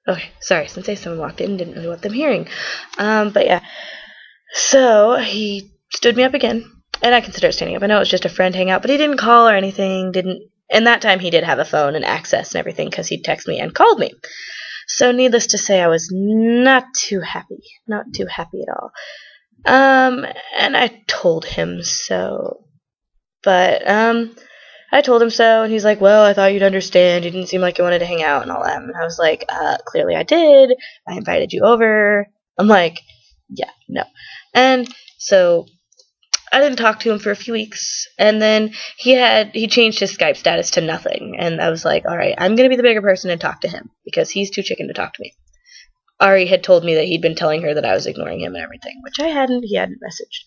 Okay, sorry, sensei, someone walked in, didn't really want them hearing. But yeah. So he stood me up again, and I consider it standing up. I know it was just a friend hangout, but he didn't call or anything, and that time he did have a phone and access and everything because he'd text me and called me. So needless to say, I was not too happy at all. And I told him so. But, I told him so, and he's like, well, I thought you'd understand. You didn't seem like you wanted to hang out and all that. And I was like, clearly I did. I invited you over. I'm like, yeah, no. And so I didn't talk to him for a few weeks, and then he changed his Skype status to nothing, and I was like, all right, I'm going to be the bigger person and talk to him, because he's too chicken to talk to me. Ari had told me that he'd been telling her that I was ignoring him and everything, which he hadn't messaged.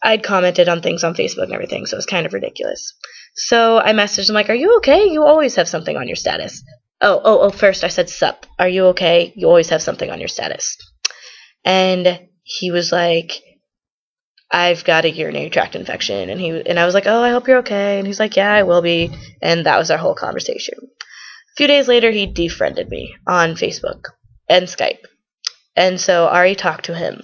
I'd commented on things on Facebook and everything, so it was kind of ridiculous. So I messaged him like, are you okay? You always have something on your status. First I said, sup, are you okay? You always have something on your status. And he was like, I've got a urinary tract infection. And I was like, oh, I hope you're okay. And he's like, yeah, I will be. And that was our whole conversation. A few days later, he defriended me on Facebook and Skype. And so Ari talked to him.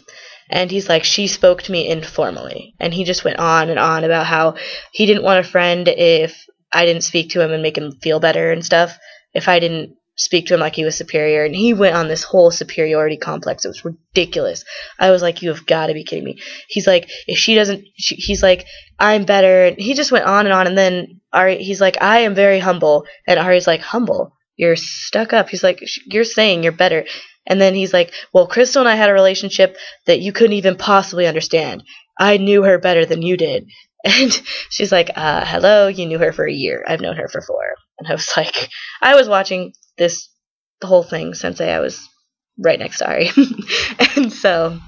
And he's like, she spoke to me informally. And he just went on and on about how he didn't want a friend if I didn't speak to him and make him feel better and stuff. If I didn't speak to him like he was superior. And he went on this whole superiority complex. It was ridiculous. I was like, you have got to be kidding me. He's like, if she doesn't, he's like, I'm better. And he just went on. And then Ari, he's like, I am very humble. And Ari's like, humble? You're stuck up. He's like, you're saying you're better. And then he's like, well, Crystal and I had a relationship that you couldn't even possibly understand. I knew her better than you did. And she's like, hello, you knew her for a year. I've known her for 4. And I was like, I was watching the whole thing, Sensei. I was right next to Ari. And so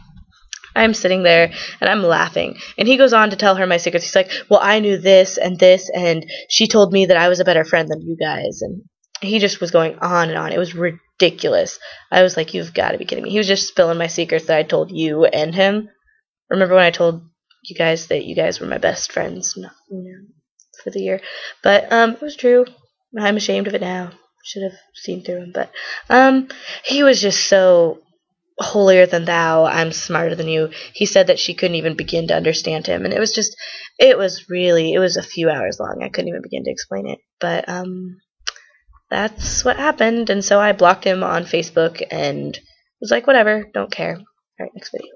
I'm sitting there and I'm laughing. And he goes on to tell her my secrets. He's like, well, I knew this, and she told me that I was a better friend than you guys. And he just was going on and on. It was ridiculous. I was like, you've got to be kidding me. He was just spilling my secrets that I told you and him. Remember when I told you guys that you guys were my best friends for the year? But it was true. I'm ashamed of it now. Should have seen through him. But he was just so holier than thou. I'm smarter than you. He said that she couldn't even begin to understand him. And it was a few hours long. I couldn't even begin to explain it. But that's what happened. And so I blocked him on Facebook and was like, whatever, don't care. All right, next video.